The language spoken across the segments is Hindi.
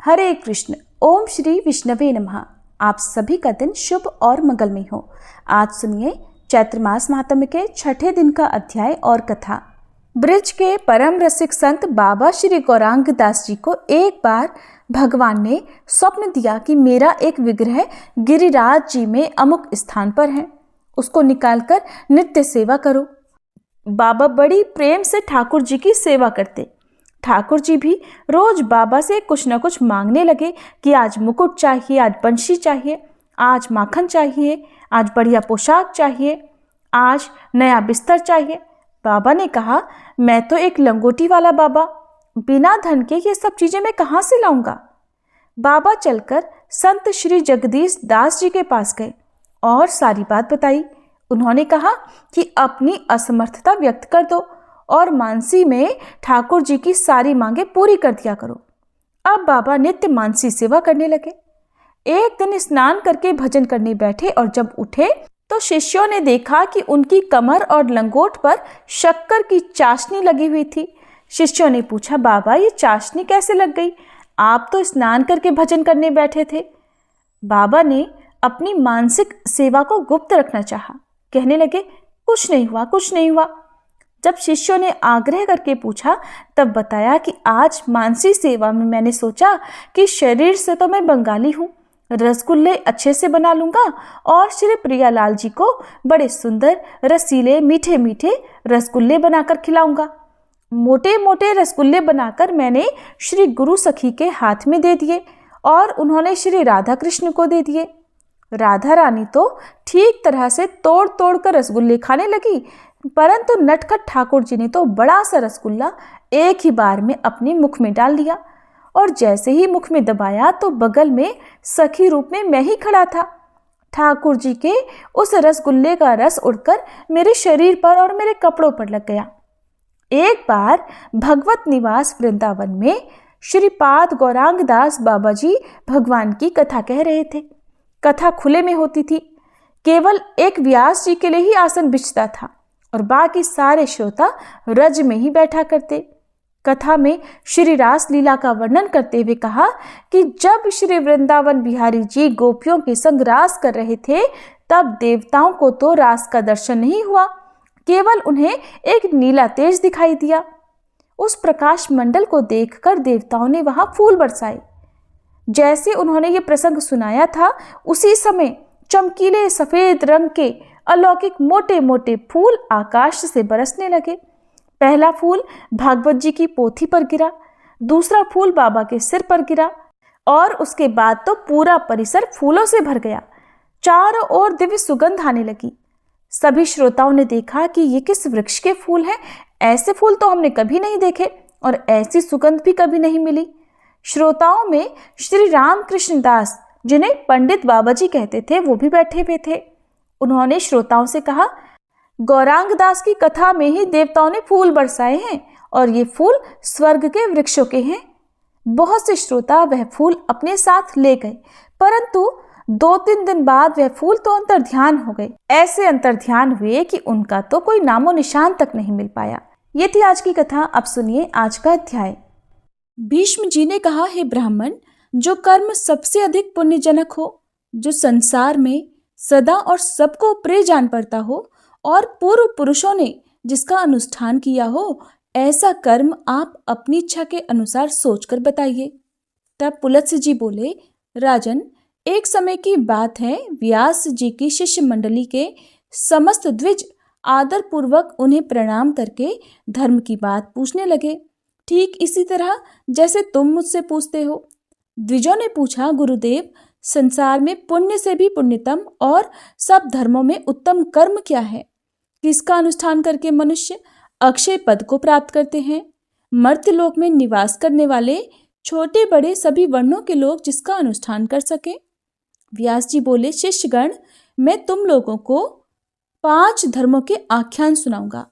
हरे कृष्ण। ओम श्री विष्णवे नमः। आप सभी का दिन शुभ और मंगलमय हो। आज सुनिए चैत्र मास महात्म्य के छठे दिन का अध्याय और कथा। ब्रज के परम रसिक संत बाबा श्री गौरांग दास जी को एक बार भगवान ने स्वप्न दिया कि मेरा एक विग्रह गिरिराज जी में अमुक स्थान पर है, उसको निकालकर नित्य सेवा करो। बाबा बड़ी प्रेम से ठाकुर जी की सेवा करते। ठाकुर जी भी रोज बाबा से कुछ न कुछ मांगने लगे कि आज मुकुट चाहिए, आज बंशी चाहिए, आज माखन चाहिए, आज बढ़िया पोशाक चाहिए, आज नया बिस्तर चाहिए। बाबा ने कहा, मैं तो एक लंगोटी वाला बाबा, बिना धन के ये सब चीजें मैं कहाँ से लाऊंगा। बाबा चलकर संत श्री जगदीश दास जी के पास गए और सारी बात बताई। उन्होंने कहा कि अपनी असमर्थता व्यक्त कर दो और मानसी में ठाकुर जी की सारी मांगे पूरी कर दिया करो। अब बाबा नित्य मानसी सेवा करने लगे। एक दिन स्नान करके भजन करने बैठे और जब उठे तो शिष्यों ने देखा कि उनकी कमर और लंगोट पर शक्कर की चाशनी लगी हुई थी। शिष्यों ने पूछा, बाबा ये चाशनी कैसे लग गई? आप तो स्नान करके भजन करने बैठे थे। बाबा ने अपनी मानसिक सेवा को गुप्त रखना चाहा। कहने लगे, कुछ नहीं हुआ, कुछ नहीं हुआ। जब शिष्यों ने आग्रह करके पूछा तब बताया कि आज मानसी सेवा में मैंने सोचा कि शरीर से तो मैं बंगाली हूँ, रसगुल्ले अच्छे से बना लूँगा और श्री प्रियालाल जी को बड़े सुंदर रसीले मीठे मीठे रसगुल्ले बनाकर खिलाऊंगा। मोटे मोटे रसगुल्ले बनाकर मैंने श्री गुरु सखी के हाथ में दे दिए और उन्होंने श्री राधा कृष्ण को दे दिए। राधा रानी तो ठीक तरह से तोड़ तोड़ कर रसगुल्ले खाने लगी, परंतु नटखट ठाकुर जी ने तो बड़ा सा रसगुल्ला एक ही बार में अपने मुख में डाल लिया और जैसे ही मुख में दबाया तो बगल में सखी रूप में मैं ही खड़ा था। ठाकुर जी के उस रसगुल्ले का रस उड़कर मेरे शरीर पर और मेरे कपड़ों पर लग गया। एक बार भगवत निवास वृंदावन में श्रीपाद गौरांग दास बाबा जी भगवान की कथा कह रहे थे। कथा खुले में होती थी, केवल एक व्यास जी के लिए ही आसन बिछता था और बाकी सारे श्रोता रज में ही बैठा करते। कथा में श्री रास लीला का वर्णन करते हुए कहा कि जब श्री वृंदावन बिहारी जी गोपियों के संग रास कर रहे थे तब देवताओं को तो रास का दर्शन नहीं हुआ, केवल उन्हें एक नीला तेज दिखाई दिया। उस प्रकाश मंडल को देखकर देवताओं ने वहां फूल बरसाए। जैसे उन्होंने ये प्रसंग सुनाया था उसी समय चमकीले सफेद रंग के अलौकिक मोटे मोटे फूल आकाश से बरसने लगे। पहला फूल भागवत जी की पोथी पर गिरा, दूसरा फूल बाबा के सिर पर गिरा और उसके बाद तो पूरा परिसर फूलों से भर गया। चारों ओर दिव्य सुगंध आने लगी। सभी श्रोताओं ने देखा कि ये किस वृक्ष के फूल हैं, ऐसे फूल तो हमने कभी नहीं देखे और ऐसी सुगंध भी कभी नहीं मिली। श्रोताओं में श्री रामकृष्ण दास, जिन्हें पंडित बाबा जी कहते थे, वो भी बैठे हुए थे। उन्होंने श्रोताओं से कहा, गौरांग दास की कथा में ही देवताओं ने फूल बरसाए हैं और ये फूल स्वर्ग के वृक्षों के हैं। बहुत से श्रोता वह फूल अपने साथ ले गए, परंतु 2-3 दिन बाद वह फूल तो अंतर्ध्यान हो गए। ऐसे अंतर्ध्यान हुए कि उनका तो कोई नामो निशान तक नहीं मिल पाया। ये थी आज की कथा। अब सुनिए आज का अध्याय। भीष्म जी ने कहा, हे ब्राह्मण, जो कर्म सबसे अधिक पुण्यजनक हो, जो संसार में सदा और सबको प्रिय जान पड़ता हो और पूर्व पुरुषों ने जिसका अनुष्ठान किया हो, ऐसा कर्म आप अपनी इच्छा के अनुसार सोचकर बताइए। तब पुलत्स्य जी बोले, राजन, एक समय की बात है, व्यास जी की शिष्य मंडली के समस्त द्विज आदर पूर्वक उन्हें प्रणाम करके धर्म की बात पूछने लगे, ठीक इसी तरह जैसे तुम मुझसे पूछते हो। द्विजों ने पूछा, गुरुदेव, संसार में पुण्य से भी पुण्यतम और सब धर्मों में उत्तम कर्म क्या है? किसका अनुष्ठान करके मनुष्य अक्षय पद को प्राप्त करते हैं? मर्त्यलोक में निवास करने वाले छोटे बड़े सभी वर्णों के लोग जिसका अनुष्ठान कर सके। व्यास जी बोले, शिष्यगण, मैं तुम लोगों को 5 धर्मों के आख्यान सुनाऊंगा।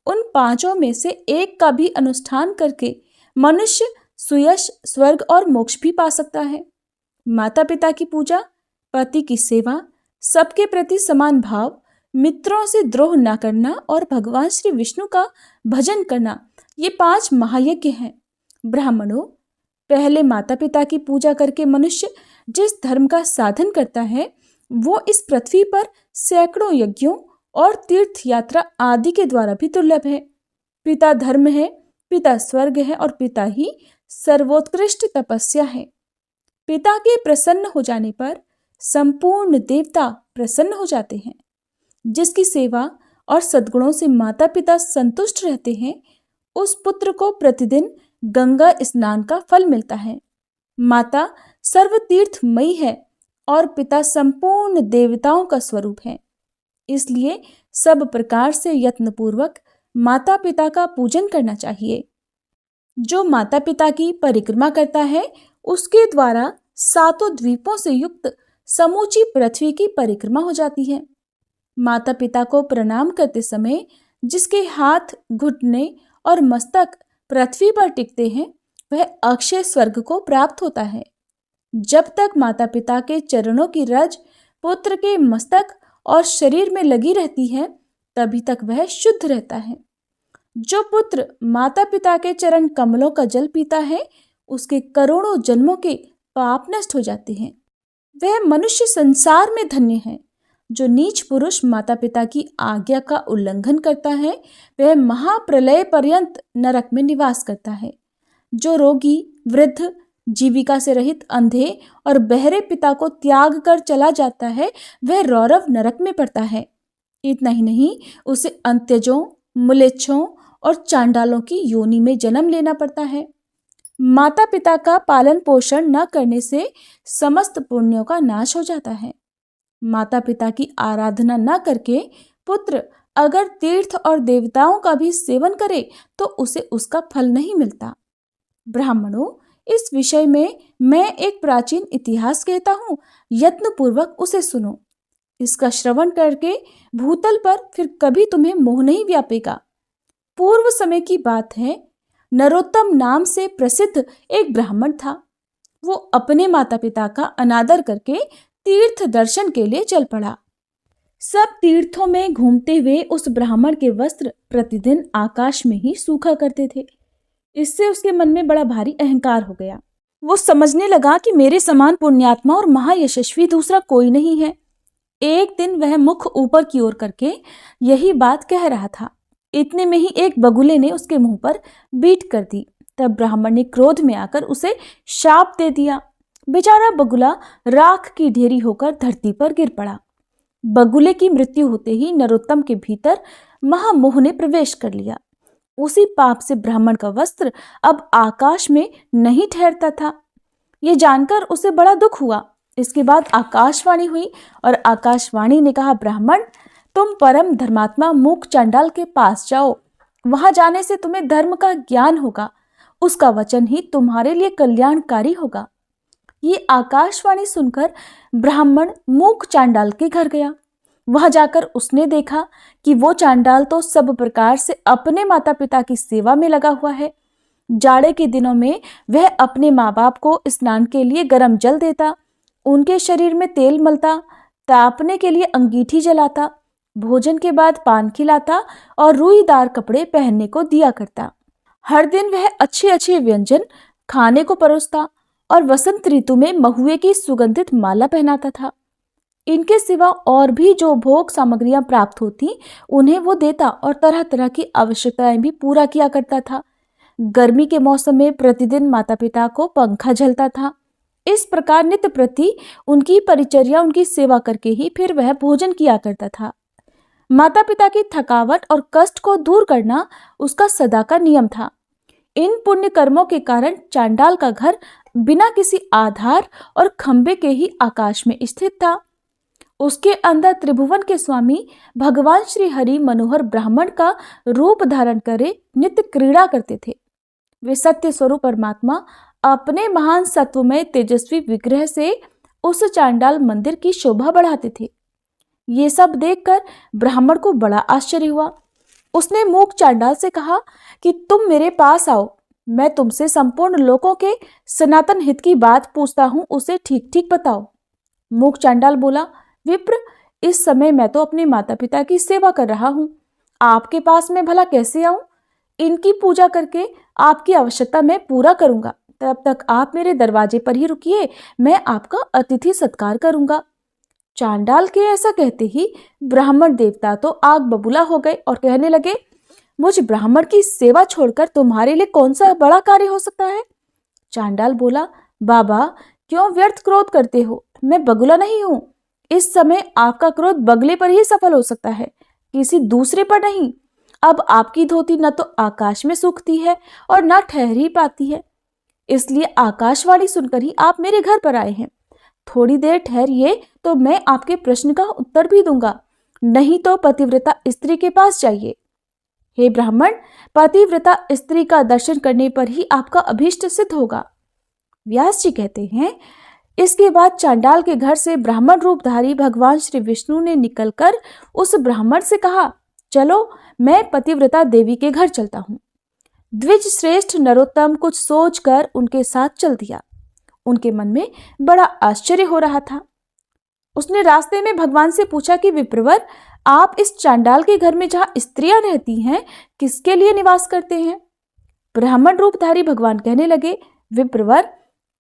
उन 5 में से एक का भी अनुष्ठान करके मनुष्य सुयश, स्वर्ग और मोक्ष भी पा सकता है। माता पिता की पूजा, पति की सेवा, सबके प्रति समान भाव, मित्रों से द्रोह न करना और भगवान श्री विष्णु का भजन करना, ये 5 महायज्ञ हैं। ब्राह्मणों, पहले माता पिता की पूजा करके मनुष्य जिस धर्म का साधन करता है वो इस पृथ्वी पर सैकड़ों यज्ञों और तीर्थ यात्रा आदि के द्वारा भी दुर्लभ है। पिता धर्म है, पिता स्वर्ग है और पिता ही सर्वोत्कृष्ट तपस्या है। पिता के प्रसन्न हो जाने पर संपूर्ण देवता प्रसन्न हो जाते हैं। जिसकी सेवा और सद्गुणों से माता पिता संतुष्ट रहते हैं उस पुत्र को प्रतिदिन गंगा स्नान का फल मिलता है। माता सर्वतीर्थमयी है और पिता संपूर्ण देवताओं का स्वरूप है। इसलिए सब प्रकार से यत्नपूर्वक माता पिता का पूजन करना चाहिए। जो माता पिता की परिक्रमा करता है उसके द्वारा सातों द्वीपों से युक्त समूची पृथ्वी की परिक्रमा हो जाती है। माता पिता को प्रणाम करते समय जिसके हाथ, घुटने और मस्तक पृथ्वी पर टिकते हैं वह अक्षय स्वर्ग को प्राप्त होता है। जब तक माता पिता के चरणों की रज पुत्र के मस्तक और शरीर में लगी रहती है तभी तक वह शुद्ध रहता है। जो पुत्र माता पिता के चरण कमलों का जल पीता है उसके करोड़ों जन्मों के पाप नष्ट हो जाते हैं। वह मनुष्य संसार में धन्य है। जो नीच पुरुष माता पिता की आज्ञा का उल्लंघन करता है वह महाप्रलय पर्यंत नरक में निवास करता है। जो रोगी, वृद्ध, जीविका से रहित, अंधे और बहरे पिता को त्याग कर चला जाता है वह रौरव नरक में पड़ता है। इतना ही नहीं, उसे अंत्यजों, म्लेच्छों और चांडालों की योनि में जन्म लेना पड़ता है। माता पिता का पालन पोषण न करने से समस्त पुण्यों का नाश हो जाता है। माता पिता की आराधना न करके पुत्र अगर तीर्थ और देवताओं का भी सेवन करे तो उसे उसका फल नहीं मिलता। ब्राह्मणों, इस विषय में मैं एक प्राचीन इतिहास कहता हूँ, यत्नपूर्वक उसे सुनो। इसका श्रवण करके भूतल पर फिर कभी तुम्हें मोह नहीं व्यापेगा। पूर्व समय की बात है, नरोत्तम नाम से प्रसिद्ध एक ब्राह्मण था। वो अपने माता पिता का अनादर करके तीर्थ दर्शन के लिए चल पड़ा। सब तीर्थों में घूमते हुए उस ब्राह्मण के वस्त्र प्रतिदिन आकाश में ही सूखा करते थे। इससे उसके मन में बड़ा भारी अहंकार हो गया। वो समझने लगा कि मेरे समान पुण्यात्मा और महायशस्वी दूसरा कोई नहीं है। एक दिन वह मुख ऊपर की ओर करके यही बात कह रहा था। इतने में ही एक बगुले ने उसके मुंह पर बीट कर दी। तब ब्राह्मण ने क्रोध में आकर उसे शाप दे दिया। बेचारा बगुला राख की ढेरी होकर धरती पर गिर पड़ा। बगुले की मृत्यु होते ही नरोत्तम के भीतर महामोह ने प्रवेश कर लिया। उसी पाप से ब्राह्मण का वस्त्र अब आकाश में नहीं ठहरता था। ये जानकर उसे बड़ा दुख हुआ। इसके बाद आकाशवाणी हुई और आकाशवाणी ने कहा, ब्राह्मण, तुम परम धर्मात्मा मूक चांडाल के पास जाओ। वहां जाने से तुम्हें धर्म का ज्ञान होगा। उसका वचन ही तुम्हारे लिए कल्याणकारी होगा। ये आकाशवाणी सुनकर ब्राह्मण मूक चांडाल के घर गया। वहां जाकर उसने देखा कि वो चांडाल तो सब प्रकार से अपने माता पिता की सेवा में लगा हुआ है। जाड़े के दिनों में वह अपने माँ बाप को स्नान के लिए गर्म जल देता, उनके शरीर में तेल मलता, तापने के लिए अंगीठी जलाता, भोजन के बाद पान खिलाता और रुईदार कपड़े पहनने को दिया करता। हर दिन वह अच्छे अच्छे व्यंजन खाने को परोसता और वसंत ऋतु में महुए की सुगंधित माला पहनाता था। इनके सिवा और भी जो भोग सामग्रियां प्राप्त होती उन्हें वो देता और तरह तरह की आवश्यकताएं भी पूरा किया करता था। गर्मी के मौसम में प्रतिदिन माता पिता को पंखा झलता था। इस प्रकार नित्य प्रति उनकी परिचर्या, उनकी सेवा करके ही फिर वह भोजन किया करता था। माता पिता की थकावट और कष्ट को दूर करना उसका सदा का नियम था। इन पुण्य कर्मों के कारण चांडाल का घर बिना किसी आधार और खंबे के ही आकाश में स्थित था। उसके अंदर त्रिभुवन के स्वामी भगवान श्री हरि मनोहर ब्राह्मण का रूप धारण करे नित्य क्रीड़ा करते थे। वे सत्य स्वरूप परमात्मा अपने महान सत्वमय तेजस्वी विग्रह से उस चांडाल मंदिर की शोभा बढ़ाते थे। ये सब देखकर ब्राह्मण को बड़ा आश्चर्य हुआ। उसने मूक चांडाल से कहा कि तुम मेरे पास आओ, मैं तुमसे संपूर्ण लोकों के सनातन हित की बात पूछता हूँ, उसे ठीक ठीक बताओ। मूक चांडाल बोला, विप्र, इस समय मैं तो अपने माता पिता की सेवा कर रहा हूँ, आपके पास मैं भला कैसे आऊं? इनकी पूजा करके आपकी आवश्यकता मैं पूरा करूंगा, तब तक आप मेरे दरवाजे पर ही रुकिए, मैं आपका अतिथि सत्कार करूंगा। चांडाल के ऐसा कहते ही ब्राह्मण देवता तो आग बबूला हो गए और कहने लगे, मुझ ब्राह्मण की सेवा छोड़कर तुम्हारे लिए कौन सा बड़ा कार्य हो सकता है। चांडाल बोला, बाबा क्यों व्यर्थ क्रोध करते हो, मैं बगुला नहीं हूं। इस समय आपका क्रोध बगले पर ही सफल हो सकता है, किसी दूसरे पर नहीं। अब आपकी धोती न तो आकाश में सूखती है और न ठहर ही पाती है, इसलिए आकाशवाणी सुनकर ही आप मेरे घर पर आए हैं। थोड़ी देर ठहरिए तो मैं आपके प्रश्न का उत्तर भी दूंगा, नहीं तो पतिव्रता स्त्री के पास जाइए। हे ब्राह्मण, पतिव्रता स्त्री का दर्शन करने पर ही आपका अभीष्ट सिद्ध होगा। व्यास जी कहते हैं, इसके बाद चांडाल के घर से ब्राह्मण रूपधारी भगवान श्री विष्णु ने निकलकर उस ब्राह्मण से कहा, चलो मैं पतिव्रता देवी के घर चलता हूँ। द्विज श्रेष्ठ नरोत्तम कुछ सोचकर उनके साथ चल दिया। उनके मन में बड़ा आश्चर्य हो रहा था। उसने रास्ते में भगवान से पूछा कि विप्रवर, आप इस चांडाल के घर में जहां स्त्रियां रहती हैं, किसके लिए निवास करते हैं। ब्राह्मण रूपधारी भगवान कहने लगे, विप्रवर,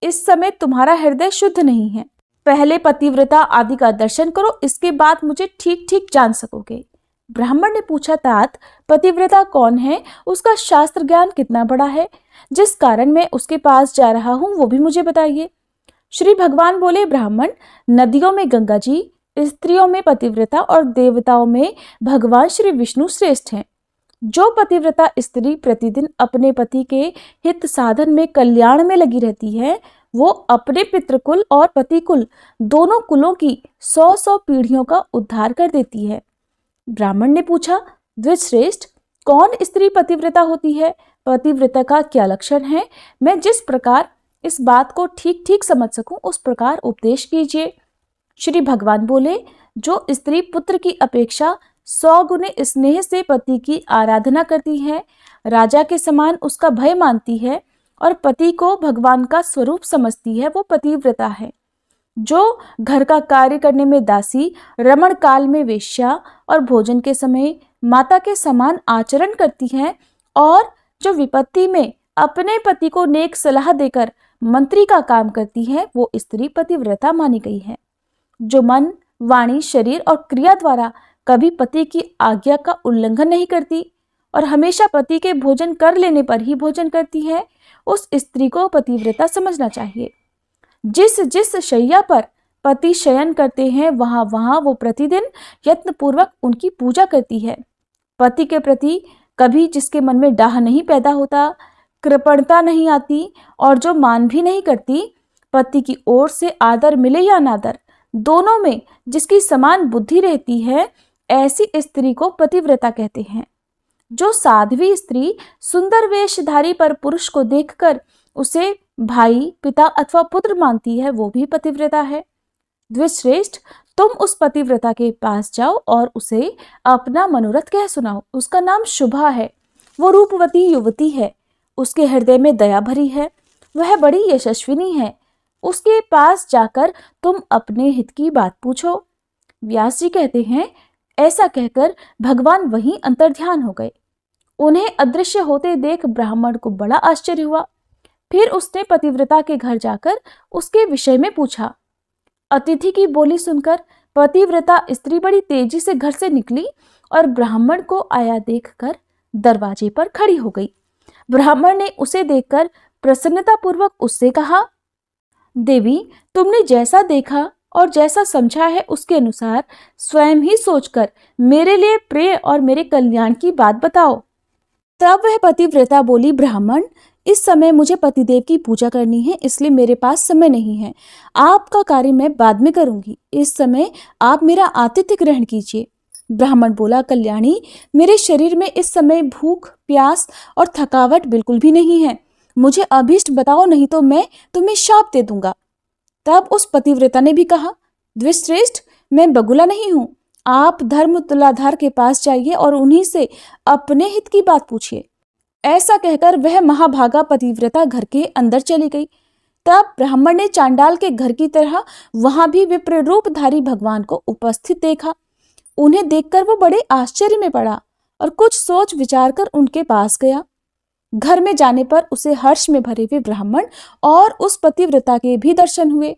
इस समय तुम्हारा हृदय शुद्ध नहीं है। पहले पतिव्रता आदि का दर्शन करो, इसके बाद मुझे ठीक ठीक जान सकोगे। ब्राह्मण ने पूछा, तात पतिव्रता कौन है, उसका शास्त्र ज्ञान कितना बड़ा है, जिस कारण मैं उसके पास जा रहा हूं वो भी मुझे बताइए। श्री भगवान बोले, ब्राह्मण, नदियों में गंगा जी, स्त्रियों में पतिव्रता और देवताओं में भगवान श्री विष्णु श्रेष्ठ हैं। जो पतिव्रता स्त्री प्रतिदिन अपने पति के हित साधन में कल्याण में लगी रहती है, वो अपने पितृकुल और पतिकुल दोनों कुलों की 100-100 पीढ़ियों का उद्धार कर देती है। ब्राह्मण ने पूछा, द्विजश्रेष्ठ, कौन स्त्री पतिव्रता होती है, पतिव्रता का क्या लक्षण है, मैं जिस प्रकार इस बात को ठीक ठीक समझ सकूं उस प्रकार उपदेश कीजिए। श्री भगवान बोले, जो स्त्री पुत्र की अपेक्षा 100 गुने स्नेह से पति की आराधना करती है, राजा के समान उसका भय मानती है और पति को भगवान का स्वरूप समझती है, वो पतिव्रता है। जो घर का कार्य करने में दासी, रमण काल में वेश्या और भोजन के समय माता के समान आचरण करती है और जो विपत्ति में अपने पति को नेक सलाह देकर मंत्री का काम करती है, वो स्त्री पतिव्रता मानी गई है। जो मन, वाणी, शरीर और क्रिया द्वारा कभी पति की आज्ञा का उल्लंघन नहीं करती और हमेशा पति के भोजन कर लेने पर ही भोजन करती है, उस स्त्री को पतिव्रता समझना चाहिए। जिस जिस शैया पर पति शयन करते हैं, वहां वहां वो प्रतिदिन यत्नपूर्वक उनकी पूजा करती है। पति के प्रति कभी जिसके मन में डाह नहीं पैदा होता, कृपणता नहीं आती और जो मान भी नहीं करती, पति की ओर से आदर मिले या नादर, दोनों में जिसकी समान बुद्धि रहती है, ऐसी स्त्री को पतिव्रता कहते हैं। जो साध्वी स्त्री सुंदर वेशधारी पर पुरुष को देखकर उसे भाई, पिता अथवा पुत्र मानती है, वो भी पतिव्रता है। द्विजश्रेष्ठ, तुम उस पतिव्रता के पास जाओ और उसे अपना मनोरथ कह सुनाओ। उसका नाम शुभा है, वो रूपवती युवती है, उसके हृदय में दया भरी है, वह बड़ी यशस्विनी है। उसके पास जाकर तुम अपने हित की बात पूछो। व्यास जी कहते हैं, ऐसा कहकर भगवान वहीं अंतर्ध्यान हो गए। उन्हें अदृश्य होते देख ब्राह्मण को बड़ा आश्चर्य हुआ। फिर उसने पतिव्रता के घर जाकर उसके विषय में पूछा। अतिथि की बोली सुनकर पतिव्रता स्त्री बड़ी तेजी से घर से निकली और ब्राह्मण को आया देखकर दरवाजे पर खड़ी हो गई। ब्राह्मण ने उसे देखकर प्रसन्नतापूर्वक उससे कहा, देवी, तुमने जैसा देखा और जैसा समझा है उसके अनुसार स्वयं ही सोचकर मेरे लिए प्रिय और मेरे कल्याण की बात बताओ। तब वह पतिव्रता बोली, ब्राह्मण, इस समय मुझे पतिदेव की पूजा करनी है, इसलिए मेरे पास समय नहीं है। आपका कार्य मैं बाद में करूंगी, इस समय आप मेरा आतिथ्य ग्रहण कीजिए। ब्राह्मण बोला, कल्याणी, मेरे शरीर में इस समय भूख, प्यास और थकावट बिल्कुल भी नहीं है। मुझे अभीष्ट बताओ, नहीं तो मैं तुम्हें शाप दे दूंगा। तब उस पतिव्रता ने भी कहा, द्विजश्रेष्ठ, मैं बगुला नहीं हूं। आप धर्म तुलाधार के पास जाइए और उन्हीं से अपने हित की बात पूछिए। ऐसा कहकर वह महाभागा पतिव्रता घर के अंदर चली गई। तब ब्राह्मण ने चांडाल के घर की तरह वहां भी विप्र रूपधारी भगवान को उपस्थित देखा। उन्हें देखकर वो बड़े आश्चर्य में पड़ा और कुछ सोच विचार कर उनके पास गया। घर में जाने पर उसे हर्ष में भरे हुए ब्राह्मण और उस पतिव्रता के भी दर्शन हुए।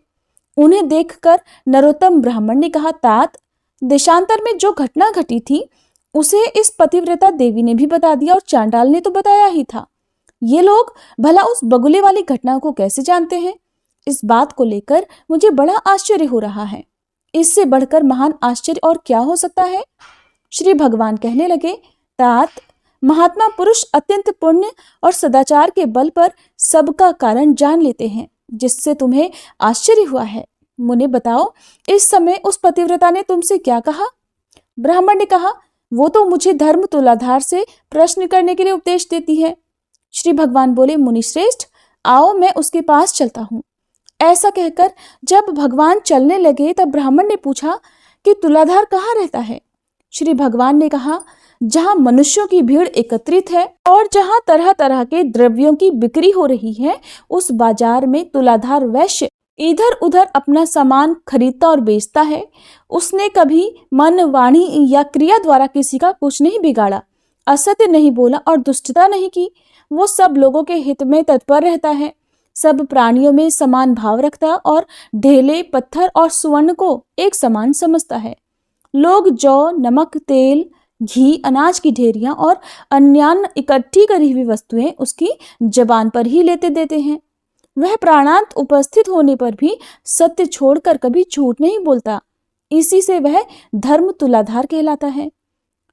उन्हें देखकर नरोत्तम ब्राह्मण ने कहा, तात, देशांतर में जो घटना घटी थी उसे इस पतिव्रता देवी ने भी बता दिया और चांडाल ने तो बताया ही था। ये लोग भला उस बगुले वाली घटना को कैसे जानते हैं? इस बात को लेकर मुझे बड़ा आश्चर्य हो रहा है। इससे बढ़कर महान आश्चर्य और क्या हो सकता है? श्री भगवान कहने लगे, तात, महात्मा पुरुष अत्यंत पुण्य और सदाचार के बल पर सबका कारण जान लेते हैं, जिससे तुम्हें आश्चर्य हुआ है। मुने बताओ, इस समय उस पतिव्रता ने तुमसे क्या कहा? ब्राह्मण ने कहा, वो तो मुझे धर्म तुलाधार से प्रश्न करने के लिए उपदेश देती है। श्री भगवान बोले, मुनिश्रेष्ठ, आओ मैं उसके पास चलता हूँ। ऐसा कहकर जब भगवान चलने लगे तब ब्राह्मण ने पूछा कि तुलाधार कहाँ रहता है? श्री भगवान ने कहा, जहाँ मनुष्यों की भीड़ एकत्रित है और जहाँ तरह तरह के द्रव्यों की बिक्री हो रही है, उस बाजार में तुलाधार वैश्य इधर उधर अपना सामान खरीदता और बेचता है। उसने कभी मन, वाणी या क्रिया द्वारा किसी का कुछ नहीं बिगाड़ा, असत्य नहीं बोला और दुष्टता नहीं की। वो सब लोगों के हित में तत्पर रहता है, सब प्राणियों में समान भाव रखता और ढेले, पत्थर और स्वर्ण को एक समान समझता है। लोग जौ, नमक, तेल, घी, अनाज की ढेरियां और अन्यान्य इकट्ठी करी हुई वस्तुएं उसकी जबान पर ही लेते देते हैं। वह प्राणांत उपस्थित होने पर भी सत्य छोड़कर कभी झूठ नहीं बोलता। इसी से वह धर्म तुलाधार कहलाता है।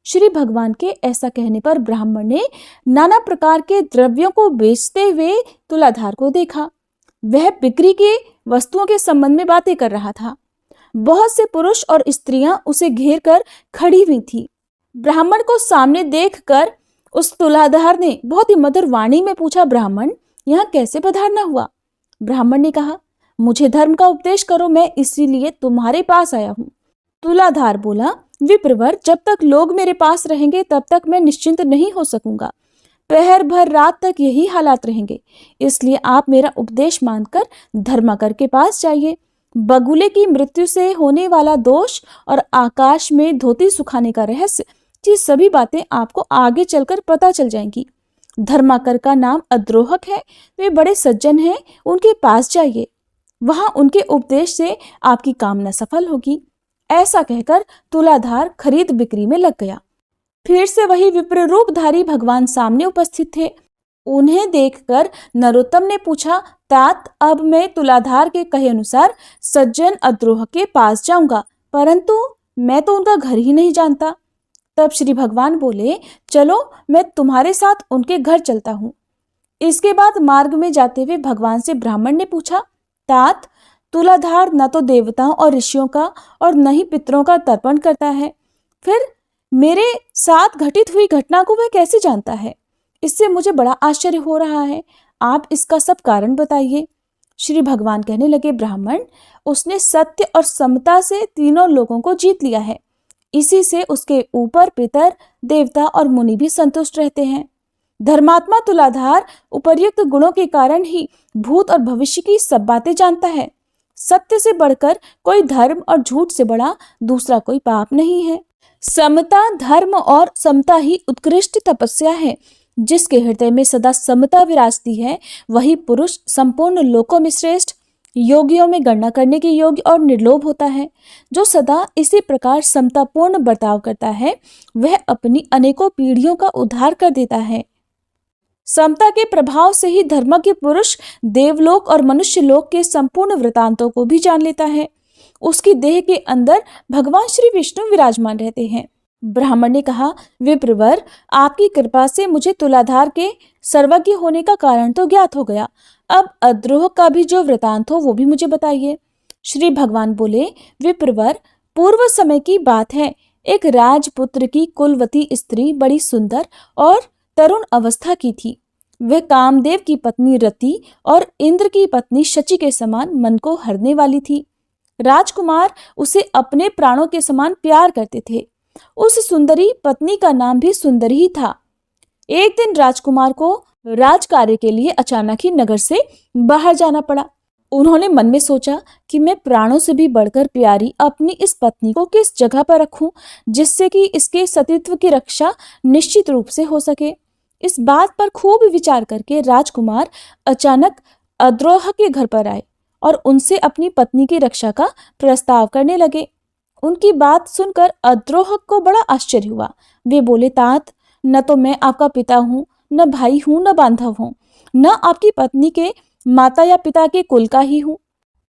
श्री भगवान के ऐसा कहने पर ब्राह्मण ने नाना प्रकार के द्रव्यों को बेचते हुए तुलाधार को देखा। वह बिक्री के वस्तुओं के संबंध में बातें कर रहा था। बहुत से पुरुष और स्त्रियां उसे घेर कर खड़ी हुई थी। ब्राह्मण को सामने देखकर उस तुलाधार ने बहुत ही मधुर वाणी में पूछा, ब्राह्मण, यहाँ कैसे पधारना हुआ? ब्राह्मण ने कहा, मुझे धर्म का उपदेश करो, मैं इसीलिए तुम्हारे पास आया हूँ। तुलाधार बोला, विप्रवर, जब तक लोग मेरे पास रहेंगे तब तक मैं निश्चिंत नहीं हो सकूंगा। पहर भर रात तक यही हालात रहेंगे, इसलिए आप मेरा उपदेश मानकर धर्माकर के पास जाइए। बगुले की मृत्यु से होने वाला दोष और आकाश में धोती सुखाने का रहस्य, ये सभी बातें आपको आगे चलकर पता चल जाएंगी। धर्माकर का नाम अद्रोहक है, वे बड़े सज्जन हैं, उनके पास जाइए, वहां उनके उपदेश से आपकी कामना सफल होगी। ऐसा कहकर तुलाधार खरीद बिक्री में लग गया। फिर से वही विप्र रूपधारी भगवान सामने उपस्थित थे। उन्हें देखकर नरोत्तम ने पूछा, तात, अब मैं तुलाधार के कहे अनुसार सज्जन अद्रोह के पास जाऊंगा, परंतु मैं तो उनका घर ही नहीं जानता। तब श्री भगवान बोले, चलो मैं तुम्हारे साथ उनके घर चलता हूँ। इसके बाद मार्ग में जाते हुए भगवान से ब्राह्मण ने पूछा, तात, तुलाधार न तो देवताओं और ऋषियों का और न ही पितरों का तर्पण करता है, फिर मेरे साथ घटित हुई घटना को वह कैसे जानता है? इससे मुझे बड़ा आश्चर्य हो रहा है, आप इसका सब कारण बताइए। श्री भगवान कहने लगे, ब्राह्मण, उसने सत्य और समता से तीनों लोगों को जीत लिया है। इसी से उसके ऊपर पितर, देवता और मुनि भी संतुष्ट रहते हैं। धर्मात्मा तुलाधार उपर्युक्त गुणों के कारण ही भूत और भविष्य की सब बातें जानता है। सत्य से बढ़कर कोई धर्म और झूठ से बड़ा दूसरा कोई पाप नहीं है। समता, धर्म और समता ही उत्कृष्ट तपस्या है। जिसके हृदय में सदा समता विराजती है, वही पुरुष संपूर्ण लोकों में श्रेष्ठ, योगियों में गणना करने के योग्य और निर्लोभ होता है। जो सदा इसी प्रकार समतापूर्ण बर्ताव करता है, वह अपनी अनेकों पीढ़ियों का उद्धार कर देता है। समता के प्रभाव से ही धर्मज्ञ पुरुष देवलोक और मनुष्य लोक के संपूर्ण वृतांतों को भी जान लेता है। उसकी देह के अंदर भगवान श्री विष्णु विराजमान रहते हैं। ब्राह्मण ने कहा, विप्रवर, आपकी कृपा से मुझे तुलाधार के सर्वज्ञ होने का कारण तो ज्ञात हो गया। अब अद्रोह का भी जो वृतांत हो वो भी मुझे बताइए। श्री भगवान बोले, विप्रवर, पूर्व समय की बात है। एक राजपुत्र की कुलवती स्त्री बड़ी सुंदर और तरुण अवस्था की थी। वह कामदेव की पत्नी रति और इंद्र की पत्नी शची के समान मन को हरने वाली थी। राजकुमार उसे अपने प्राणों के समान प्यार करते थे। उस सुंदरी पत्नी का नाम भी सुंदरी ही था। एक दिन राजकुमार को राजकार्य के लिए अचानक ही नगर से बाहर जाना पड़ा। उन्होंने मन में सोचा कि मैं प्राणों से भी बढ़कर प्यारी अपनी इस पत्नी को किस जगह पर रखूं, जिससे कि इसके सतीत्व की रक्षा निश्चित रूप से हो सके। इस बात पर खूब विचार करके राजकुमार अचानक अद्रोह के घर पर आए और उनसे अपनी पत्नी की रक्षा का प्रस्ताव करने लगे। उनकी बात सुनकर अद्रोह को बड़ा आश्चर्य हुआ। वे बोले, तात, न तो मैं आपका पिता हूँ, न भाई हूँ, न बांधव हूँ, न आपकी पत्नी के माता या पिता के कुल का ही हूँ,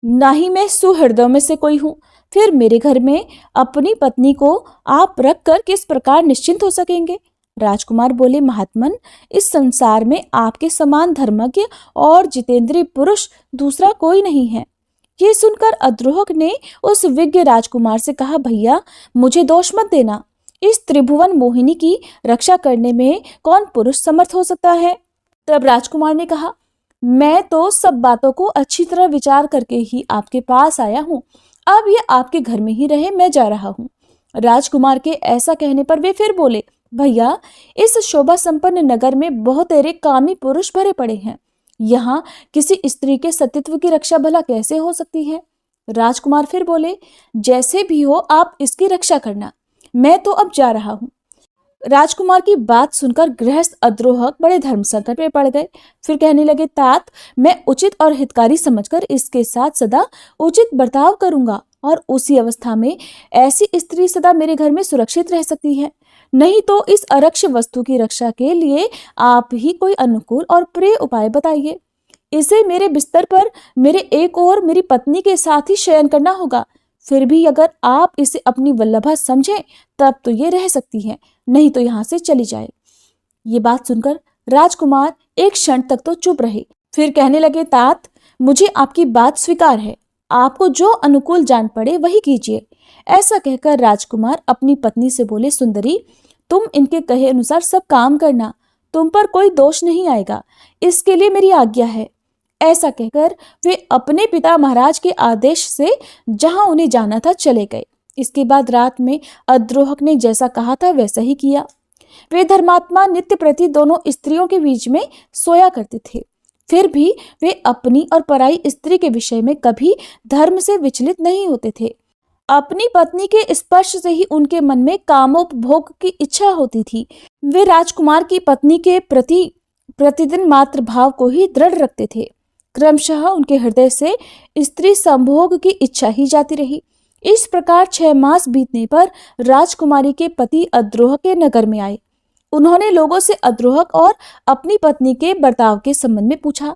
ना ही मैं सुहृदयों में से कोई हूँ। फिर मेरे घर में अपनी पत्नी को आप रख कर किस प्रकार निश्चिंत हो सकेंगे? राजकुमार बोले, महात्मन, इस संसार में आपके समान धर्मज्ञ और जितेंद्रिय पुरुष दूसरा कोई नहीं है। ये सुनकर अद्रोह ने उस विज्ञ राजकुमार से कहा, भैया, मुझे दोष मत देना। इस त्रिभुवन मोहिनी की रक्षा करने में कौन पुरुष समर्थ हो सकता है? तब राजकुमार ने कहा, मैं तो सब बातों को अच्छी तरह विचार करके ही आपके पास आया हूँ। अब ये आपके घर में ही रहे, मैं जा रहा हूँ। राजकुमार के ऐसा कहने पर वे फिर बोले, भैया, इस शोभा संपन्न नगर में बहुत सारे कामी पुरुष भरे पड़े हैं। यहाँ किसी स्त्री के सतीत्व की रक्षा भला कैसे हो सकती है? राजकुमार फिर बोले, जैसे भी हो आप इसकी रक्षा करना, मैं तो अब जा रहा हूँ। राजकुमार की बात सुनकर गृहस्थ अद्रोह बड़े धर्म संकट में पड़ गए। फिर कहने लगे, तात, मैं उचित और हितकारी समझकर इसके साथ सदा उचित बर्ताव करूंगा और उसी अवस्था में ऐसी स्त्री सदा मेरे घर में सुरक्षित रह सकती है। नहीं तो इस अरक्ष वस्तु की रक्षा के लिए आप ही कोई अनुकूल और प्रिय उपाय बताइए। इसे मेरे बिस्तर पर मेरे एक और मेरी पत्नी के साथ ही शयन करना होगा। फिर भी अगर आप इसे अपनी वल्लभा समझें तब तो ये रह सकती है, नहीं तो यहाँ से चली जाए। ये बात सुनकर राजकुमार एक क्षण तक तो चुप रहे। फिर कहने लगे, तात, मुझे आपकी बात स्वीकार है। आपको जो अनुकूल जान पड़े वही कीजिए। ऐसा कहकर राजकुमार अपनी पत्नी से बोले, सुंदरी, तुम इनके कहे अनुसार सब काम करना, तुम पर कोई दोष नहीं आएगा, इसके लिए मेरी आज्ञा है। ऐसा कहकर वे अपने पिता महाराज के आदेश से जहां उन्हें जाना था चले गए। इसके बाद रात में अद्रोह ने जैसा कहा था वैसा ही किया। वे धर्मात्मा नित्य प्रति दोनों स्त्रियों के बीच में सोया करते थे। फिर भी वे अपनी और पराई स्त्री के विषय में कभी धर्म से विचलित नहीं होते थे। अपनी पत्नी के स्पर्श से ही उनके मन में कामोपभोग की इच्छा होती थी। वे राजकुमार की पत्नी के प्रति प्रतिदिन मात्र भाव को ही दृढ़ रखते थे। क्रमशः उनके हृदय से स्त्री संभोग की इच्छा ही जाती रही। इस प्रकार 6 मास बीतने पर राजकुमारी के पति अद्रोह के नगर में आए। उन्होंने लोगों से अद्रोह और अपनी पत्नी के बर्ताव के संबंध में पूछा।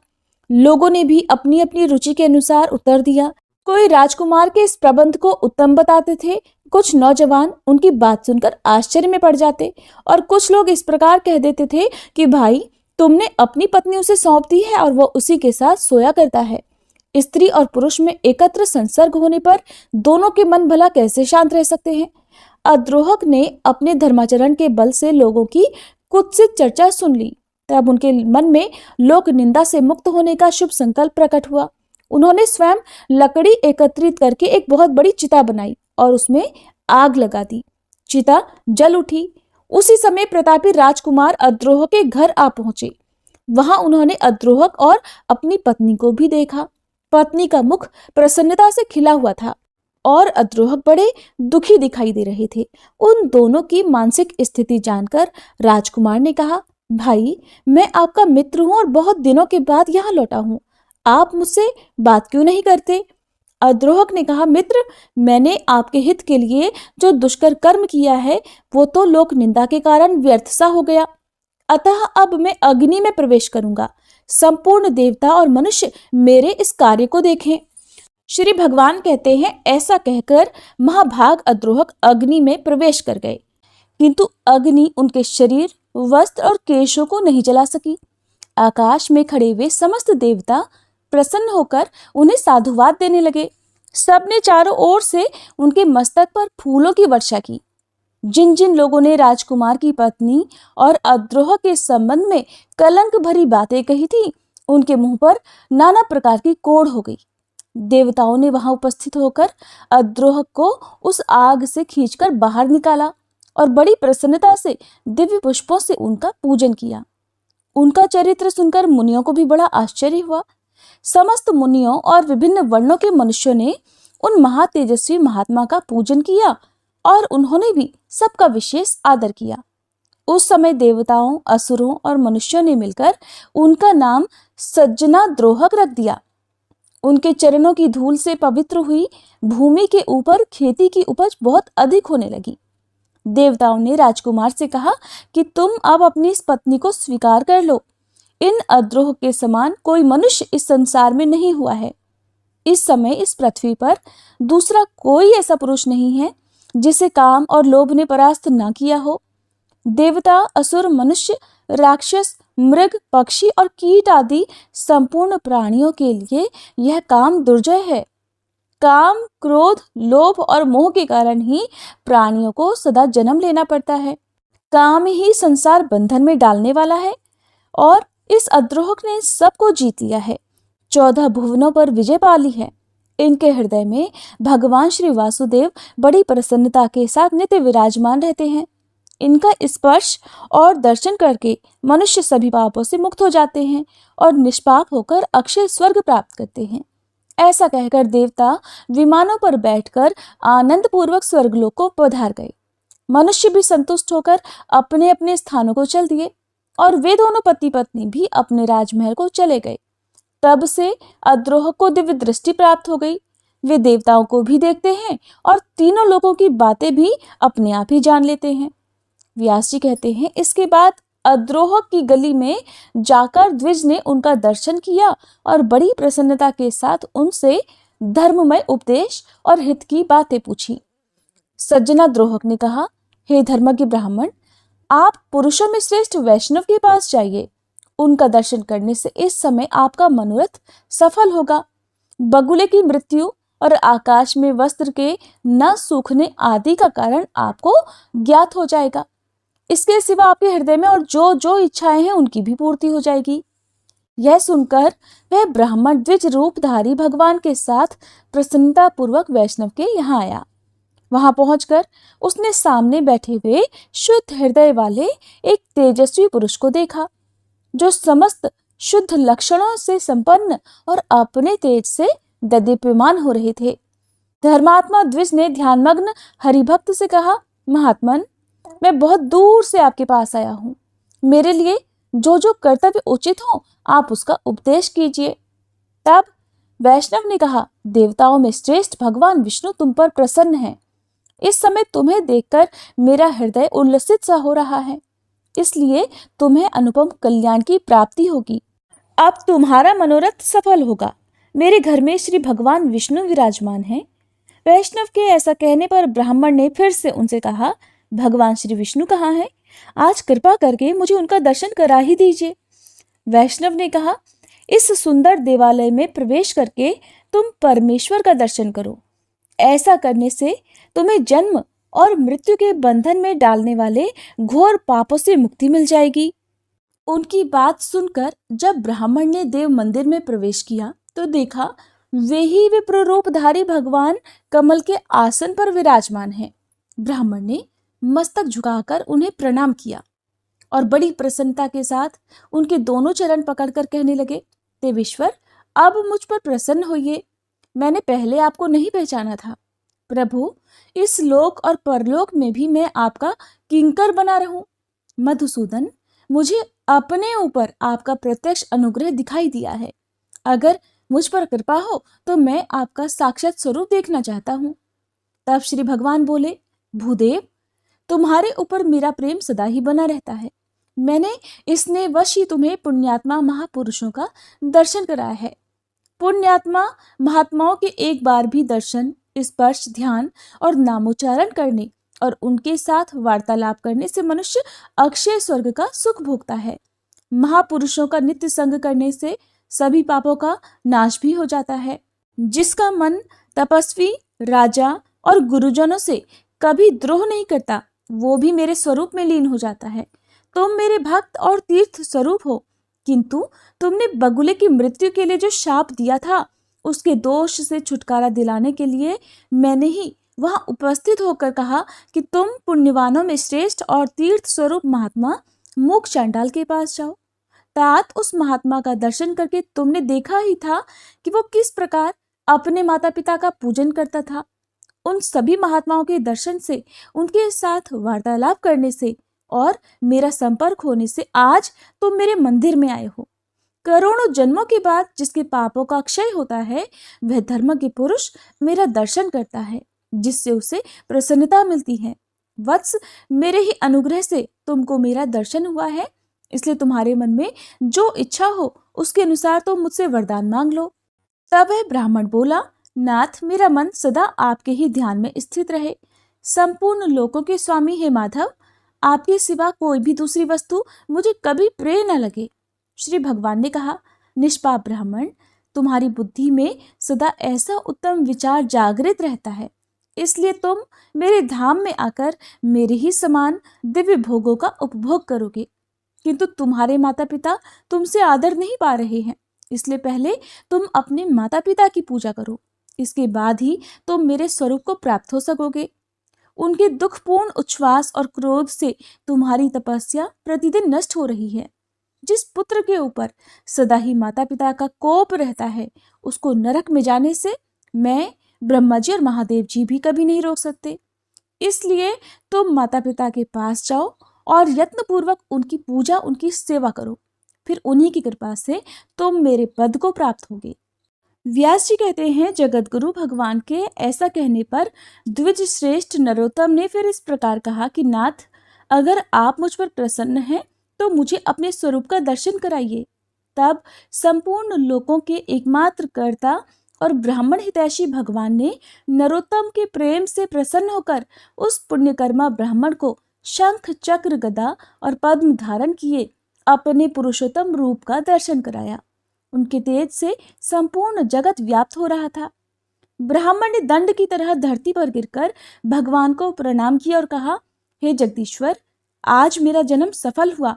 लोगों ने भी अपनी अपनी रुचि के अनुसार उत्तर दिया। कोई राजकुमार के इस प्रबंध को उत्तम बताते थे, कुछ नौजवान उनकी बात सुनकर आश्चर्य में पड़ जाते और कुछ लोग इस प्रकार कह देते थे कि भाई, तुमने अपनी पत्नी उसे सौंप दी है और वह उसी के साथ सोया करता है। स्त्री और पुरुष में एकत्र संसर्ग होने पर दोनों के मन भला कैसे शांत रह सकते हैं? अद्रोह ने अपने धर्माचरण के बल से लोगों की कुत्सित चर्चा सुन ली। तब उनके मन में लोक निंदा से मुक्त होने का शुभ संकल्प प्रकट हुआ। उन्होंने स्वयं लकड़ी एकत्रित करके एक बहुत बड़ी चिता बनाई और उसमें आग लगा दी। चिता जल उठी। उसी समय प्रतापी राजकुमार अद्रोह के घर आ पहुंचे। वहां उन्होंने अद्रोह और अपनी पत्नी को भी देखा। पत्नी का मुख प्रसन्नता से खिला हुआ था और अद्रोह बड़े दुखी दिखाई दे रहे थे। उन दोनों की मानसिक स्थिति जानकर राजकुमार ने कहा, भाई, मैं आपका मित्र हूं और बहुत दिनों के बाद यहाँ लौटा हूं। आप मुझसे बात क्यों नहीं करते? अद्रोह ने कहा, मित्र, मैंने आपके हित के लिए जो दुष्कर कर्म किया है वो तो लोक निंदा के कारण व्यर्थ सा हो गया। अतः अब मैं अग्नि में प्रवेश करूंगा। संपूर्ण देवता और मनुष्य मेरे इस कार्य को देखें। श्री भगवान कहते हैं, ऐसा कहकर महाभाग अद्रोह अग्नि में प्रवेश कर गए, किंतु अग्नि उनके शरीर, वस्त्र और केशों को नहीं जला सकी। आकाश में खड़े हुए समस्त देवता प्रसन्न होकर उन्हें साधुवाद देने लगे। सबने चारों ओर से उनके मस्तक पर फूलों की वर्षा की। जिन जिन लोगों ने राजकुमार की पत्नी और अद्रोह के संबंध में कलंक भरी बातें कही थी, उनके मुंह पर नाना प्रकार की कोढ़ हो गई। देवताओं ने वहां उपस्थित होकर अद्रोह को उस आग से खींचकर बाहर निकाला और बड़ी प्रसन्नता से दिव्य पुष्पों से उनका पूजन किया। उनका चरित्र सुनकर मुनियों को भी बड़ा आश्चर्य हुआ। समस्त मुनियों और विभिन्न वर्णों के मनुष्यों ने उन महातेजस्वी महात्मा का पूजन किया और उन्होंने भी सबका विशेष आदर किया। उस समय देवताओं, असुरों और मनुष्यों ने मिलकर उनका नाम सज्जना द्रोहक रख दिया। उनके चरणों की धूल से पवित्र हुई भूमि के ऊपर खेती की उपज बहुत अधिक होने लगी। देवताओं ने राजकुमार से कहा कि तुम अब अपनी इस पत्नी को स्वीकार कर लो। इन अद्रोह के समान कोई मनुष्य इस संसार में नहीं हुआ है। इस समय इस पृथ्वी पर दूसरा कोई ऐसा पुरुष नहीं है जिसे काम और लोभ ने परास्त न किया हो। देवता, असुर, मनुष्य, राक्षस, मृग, पक्षी और कीट आदि संपूर्ण प्राणियों के लिए यह काम दुर्जय है। काम, क्रोध, लोभ और मोह के कारण ही प्राणियों को सदा जन्म लेना पड़ता है। काम ही संसार बंधन में डालने वाला है और इस अद्रोहक ने सबको जीत लिया है। 14 भुवनों पर विजय पा ली है। इनके हृदय में भगवान श्री वासुदेव बड़ी प्रसन्नता के साथ नित्य विराजमान रहते हैं। इनका स्पर्श और दर्शन करके मनुष्य सभी पापों से मुक्त हो जाते हैं और निष्पाप होकर अक्षय स्वर्ग प्राप्त करते हैं। ऐसा कहकर देवता विमानों पर बैठकर आनंद पूर्वक स्वर्गलोक को पधार गए। मनुष्य भी संतुष्ट होकर अपने अपने स्थानों को चल दिए और वे दोनों पति पत्नी भी अपने राजमहल को चले गए। तब से अद्रोह को दिव्य दृष्टि प्राप्त हो गई। वे देवताओं को भी देखते हैं और तीनों लोगों की बातें भी अपने आप ही जान लेते हैं। व्यास जी कहते हैं, इसके बाद अद्रोह की गली में जाकर द्विज ने उनका दर्शन किया और बड़ी प्रसन्नता के साथ उनसे धर्ममय उपदेश और हित की बातें पूछी। सज्जना द्रोहक ने कहा, हे धर्मज्ञ ब्राह्मण, आप पुरुषों में श्रेष्ठ वैष्णव के पास जाइए। उनका दर्शन करने से इस समय आपका मनोरथ सफल होगा। बगुले की मृत्यु और आकाश में वस्त्र के न सूखने आदि का कारण आपको ज्ञात हो जाएगा। इसके सिवा आपके हृदय में और जो जो इच्छाएं हैं उनकी भी पूर्ति हो जाएगी। यह सुनकर वह ब्राह्मण द्विज रूपधारी भगवान के साथ प्रसन्नता पूर्वक वैष्णव के यहाँ आया। वहां पहुंचकर उसने सामने बैठे हुए शुद्ध हृदय वाले एक तेजस्वी पुरुष को देखा, जो समस्त शुद्ध लक्षणों से संपन्न और अपने तेज से ददीप्यमान हो रहे थे। धर्मात्मा द्विज ने ध्यानमग्न हरिभक्त से कहा, महात्मन, मैं बहुत दूर से आपके पास आया हूं। मेरे लिए जो जो कर्तव्य उचित हो आप उसका उपदेश कीजिए। तब वैष्णव ने कहा, देवताओं में श्रेष्ठ भगवान विष्णु तुम पर प्रसन्न हैं। इस समय तुम्हें देखकर मेरा हृदय उल्लसित सा हो रहा है, इसलिए तुम्हें अनुपम कल्याण की प्राप्ति होगी। अब तुम्हारा मनोरथ सफल होगा। मेरे घर में श्री भगवान विष्णु विराजमान हैं। वैष्णव के ऐसा कहने पर ब्राह्मण ने फिर से उनसे कहा, भगवान श्री विष्णु कहाँ हैं? आज कृपा करके मुझे उनका दर्शन करा ही दीजिए। वैष्णव ने कहा, इस सुंदर देवालय में प्रवेश करके तुम परमेश्वर का दर्शन करो। ऐसा करने से तुम्हें जन्म और मृत्यु के बंधन में डालने वाले घोर पापों से मुक्ति मिल जाएगी। उनकी बात सुनकर जब ब्राह्मण ने देव मंदिर में प्रवेश किया तो देखा वे ही विप्र रूपधारी भगवान कमल के आसन पर विराजमान हैं। ब्राह्मण ने मस्तक झुकाकर उन्हें प्रणाम किया और बड़ी प्रसन्नता के साथ उनके दोनों चरण पकड़कर कहने लगे, देवेश्वर, अब मुझ पर प्रसन्न होइए। मैंने पहले आपको नहीं पहचाना था। प्रभु, इस लोक और परलोक में भी मैं आपका किंकर बना रहूं। मधुसूदन, मुझे अपने ऊपर आपका प्रत्यक्ष अनुग्रह दिखाई दिया है। अगर मुझ पर कृपा हो तो मैं आपका साक्षात स्वरूप देखना चाहता हूं। तब श्री भगवान बोले, भूदेव, तुम्हारे ऊपर मेरा प्रेम सदा ही बना रहता है। मैंने इसने वश ही तुम्हें पुण्यात्मा महापुरुषों का दर्शन कराया है। पुण्यात्मा महात्माओं के एक बार भी दर्शन, स्पर्श, ध्यान और नामोच्चारण करने और उनके साथ वार्तालाप करने से मनुष्य अक्षय स्वर्ग का सुख भोगता है। महापुरुषों का नित्य संग करने से सभी पापों का नाश भी हो जाता है। जिसका मन तपस्वी, राजा और गुरुजनों से कभी द्रोह नहीं करता, वो भी मेरे स्वरूप में लीन हो जाता है। तुम मेरे भक्त और तीर्थ स्वरूप हो, किंतु तुमने बगुले की मृत्यु के लिए जो शाप दिया था, उसके दोष से छुटकारा दिलाने के लिए मैंने ही वहां उपस्थित होकर कहा कि तुम पुण्यवानों में श्रेष्ठ और तीर्थ स्वरूप महात्मा मूक चांडाल के पास जाओ। तात उस महात्मा का दर्शन करके तुमने देखा ही था कि वो किस प्रकार अपने माता पिता का पूजन करता था। उन सभी महात्माओं के दर्शन से, उनके साथ वार्तालाप करने से और मेरा संपर्क होने से आज तुम मेरे मंदिर में आए हो। करोड़ों जन्मों के बाद जिसके पापों का क्षय होता है, वह धर्म के पुरुष मेरा दर्शन करता है, जिससे उसे प्रसन्नता मिलती है। वत्स, मेरे ही अनुग्रह से तुमको मेरा दर्शन हुआ है, इसलिए तुम्हारे मन में जो इच्छा हो उसके अनुसार तुम मुझसे वरदान मांग लो। तब वह ब्राह्मण बोला, नाथ, मेरा मन सदा आपके ही ध्यान में स्थित रहे। संपूर्ण लोकों के स्वामी हे माधव, आपके सिवा कोई भी दूसरी वस्तु मुझे कभी प्रिय न लगे। श्री भगवान ने कहा, निष्पाप ब्राह्मण, तुम्हारी बुद्धि में सदा ऐसा उत्तम विचार जागृत रहता है, इसलिए तुम मेरे धाम में आकर मेरे ही समान दिव्य भोगों का उपभोग करोगे। किंतु तुम्हारे माता पिता तुमसे आदर नहीं पा रहे हैं, इसलिए पहले तुम अपने माता पिता की पूजा करो, इसके बाद ही तुम मेरे स्वरूप को प्राप्त हो सकोगे। उनके दुखपूर्ण उच्छ्वास और क्रोध से तुम्हारी तपस्या प्रतिदिन नष्ट हो रही है। जिस पुत्र के ऊपर सदा ही माता पिता का कोप रहता है, उसको नरक में जाने से मैं, ब्रह्मा जी और महादेव जी भी कभी नहीं रोक सकते। इसलिए तुम माता पिता के पास जाओ और यत्नपूर्वक उनकी पूजा, उनकी सेवा करो, फिर उन्हीं की कृपा से तुम मेरे पद को प्राप्त होगे। व्यास जी कहते हैं, जगत गुरु भगवान के ऐसा कहने पर द्विज श्रेष्ठ नरोत्तम ने फिर इस प्रकार कहा कि नाथ, अगर आप मुझ पर प्रसन्न हैं तो मुझे अपने स्वरूप का दर्शन कराइए। तब संपूर्ण लोकों के एकमात्र कर्ता और ब्राह्मण हितैषी भगवान ने नरोत्तम के प्रेम से प्रसन्न होकर उस पुण्यकर्मा ब्राह्मण को शंख, चक्र, गदा और पद्म धारण किए अपने पुरुषोत्तम रूप का दर्शन कराया। उनके तेज से संपूर्ण जगत व्याप्त हो रहा था। ब्राह्मण ने दंड की तरह धरती पर गिरकर भगवान को प्रणाम किया और कहा, हे जगदीश्वर, आज मेरा जन्म सफल हुआ।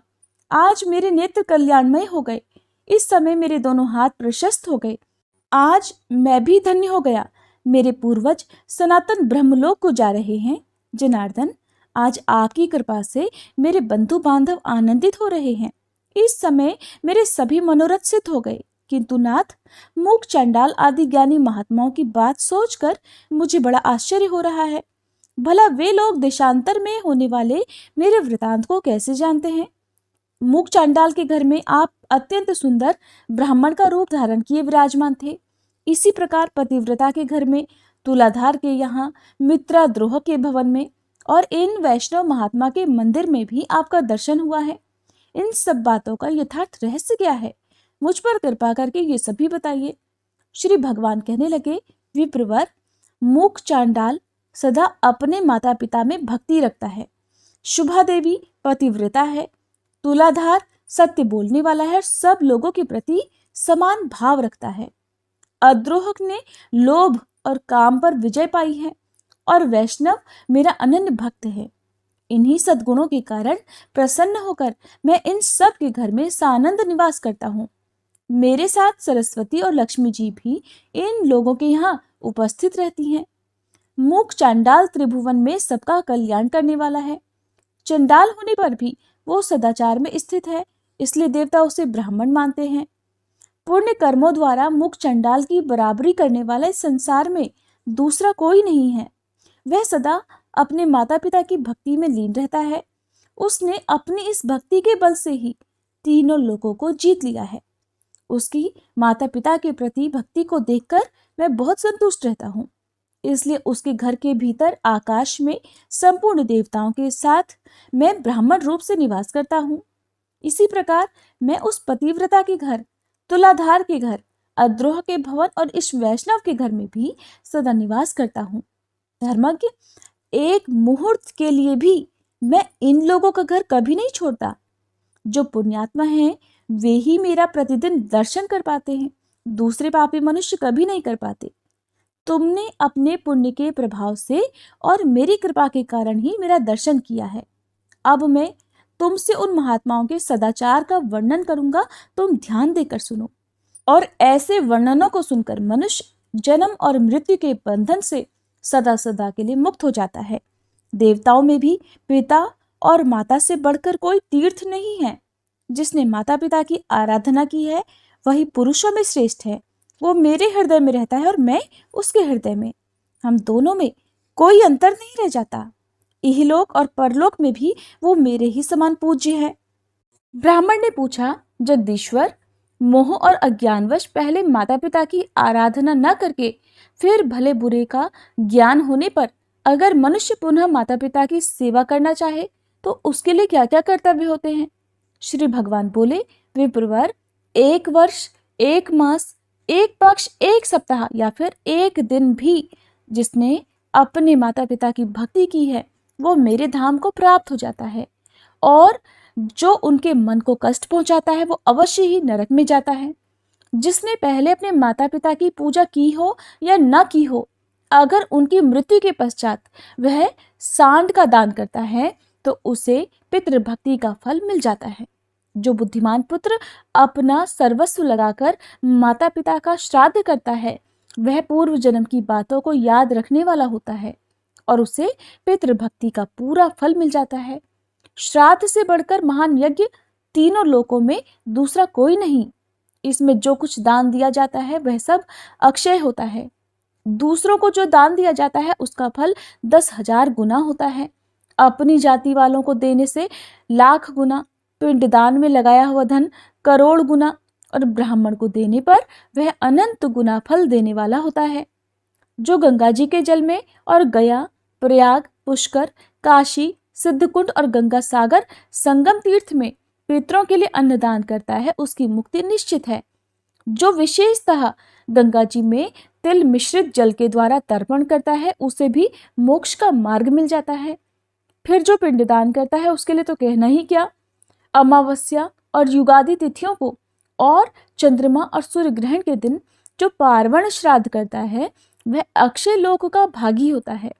आज मेरे नेत्र कल्याणमय हो गए। इस समय मेरे दोनों हाथ प्रशस्त हो गए। आज मैं भी धन्य हो गया। मेरे पूर्वज सनातन ब्रह्मलोक को जा रहे हैं। जनार्दन, आज आपकी कृपा से मेरे बंधु बांधव आनंदित हो रहे हैं। इस समय मेरे सभी मनोरथ सिद्ध हो गए। किंतु नाथ, मूक, चंडाल आदि ज्ञानी महात्माओं की बात सोचकर मुझे बड़ा आश्चर्य हो रहा है। भला वे लोग देशांतर में होने वाले मेरे वृतांत को कैसे जानते हैं? मूक चांडाल के घर में आप अत्यंत सुंदर ब्राह्मण का रूप धारण किए विराजमान थे। इसी प्रकार पतिव्रता के घर में, तुलाधार के यहाँ, मित्राद्रोह के भवन में और इन वैष्णव महात्मा के मंदिर में भी आपका दर्शन हुआ है। इन सब बातों का यथार्थ रहस्य क्या है? मुझ पर कृपा करके ये सभी बताइए। श्री भगवान कहने लगे, विप्रवर, मूक चांडाल सदा अपने माता पिता में भक्ति रखता है। शुभा देवी पतिव्रता है। तुलाधार सत्य बोलने वाला है, सब लोगों के प्रति समान भाव रखता है। अद्रोह ने लोभ और काम पर विजय पाई है और वैष्णव मेरा अनन्य भक्त है। इन्हीं सद्गुणों के कारण प्रसन्न होकर मैं इन सब के घर में सानंद निवास करता हूँ। मेरे साथ सरस्वती और लक्ष्मी जी भी इन लोगों के यहाँ उपस्थित रहती हैं। मूक चांडाल त्रिभुवन में सबका कल्याण करने वाला है। चंडाल होने पर भी वो सदाचार में स्थित है, इसलिए देवता उसे ब्राह्मण मानते हैं। पुण्य कर्मों द्वारा मूक चंडाल की बराबरी करने वाला इस संसार में दूसरा कोई नहीं है। वह सदा अपने माता पिता की भक्ति में लीन रहता है। उसने अपनी इस भक्ति के बल से ही तीनों लोगों को जीत लिया है। उसकी माता पिता के प्रति भक्ति को देखकर मैं बहुत संतुष्ट रहता हूँ। इसलिए उसके घर के भीतर आकाश में संपूर्ण देवताओं के साथ मैं ब्राह्मण रूप से निवास करता हूँ। इसी प्रकार मैं उस पतिव्रता के घर, तुलाधार के घर, अद्रोह के भवन और इस वैष्णव के घर में भी सदा निवास करता हूँ। धर्मज्ञ, एक मुहूर्त के लिए भी मैं इन लोगों का घर कभी नहीं छोड़ता। जो पुण्यात्मा हैं वे ही मेरा प्रतिदिन दर्शन कर पाते हैं, दूसरे पापी मनुष्य कभी नहीं कर पाते। तुमने अपने पुण्य के प्रभाव से और मेरी कृपा के कारण ही मेरा दर्शन किया है। अब मैं तुमसे उन महात्माओं के सदाचार का वर्णन करूंगा, तुम ध्यान देकर सुनो। और ऐसे वर्णनों को सुनकर मनुष्य जन्म और मृत्यु के बंधन से सदा सदा के लिए मुक्त हो जाता है। देवताओं में भी पिता और माता से बढ़कर कोई तीर्थ नहीं है। जिसने माता पिता की आराधना की है वही पुरुषों में श्रेष्ठ है। वो मेरे हृदय में रहता है और मैं उसके हृदय में। हम दोनों में कोई अंतर नहीं रह जाता। इहलोक और परलोक में भी वो मेरे ही समान पूज्य है। ब्राह्मण ने पूछा, जगदीश्वर, मोह और अज्ञानवश पहले माता पिता की आराधना न करके फिर भले बुरे का ज्ञान होने पर अगर मनुष्य पुनः माता पिता की सेवा करना चाहे तो उसके लिए क्या क्या कर्तव्य होते हैं? श्री भगवान बोले, विप्रवर, 1 वर्ष, 1 मास, 1 पक्ष, 1 सप्ताह या फिर 1 दिन भी जिसने अपने माता पिता की भक्ति की है वो मेरे धाम को प्राप्त हो जाता है, और जो उनके मन को कष्ट पहुंचाता है वो अवश्य ही नरक में जाता है। जिसने पहले अपने माता पिता की पूजा की हो या न की हो, अगर उनकी मृत्यु के पश्चात वह सांड का दान करता है तो उसे पितृभक्ति का फल मिल जाता है। जो बुद्धिमान पुत्र अपना सर्वस्व लगाकर माता पिता का श्राद्ध करता है वह पूर्व जन्म की बातों को याद रखने वाला होता है और उसे पितृभक्ति का पूरा फल मिल जाता है। श्राद्ध से बढ़कर महान यज्ञ तीनों लोकों में दूसरा कोई नहीं। इसमें जो कुछ दान दिया जाता है वह सब अक्षय होता है। दूसरों को जो दान दिया जाता है उसका फल 10,000 गुना होता है। अपनी जाति वालों को देने से 1,00,000 गुना, पिंडदान में लगाया हुआ धन करोड़ गुना, और ब्राह्मण को देने पर वह अनंत गुना फल देने वाला होता है। जो गंगा जी के जल में और गया, प्रयाग, पुष्कर, काशी, सिद्धकुंड और गंगा सागर संगम तीर्थ में पितरों के लिए अन्नदान करता है उसकी मुक्ति निश्चित है। जो विशेषतः गंगा जी में तिल मिश्रित जल के द्वारा तर्पण करता है उसे भी मोक्ष का मार्ग मिल जाता है। फिर जो पिंडदान करता है उसके लिए तो कहना ही क्या। अमावस्या और युगादि तिथियों को और चंद्रमा और सूर्य ग्रहण के दिन जो पार्वण श्राद्ध करता है वह अक्षय लोक का भागी होता है।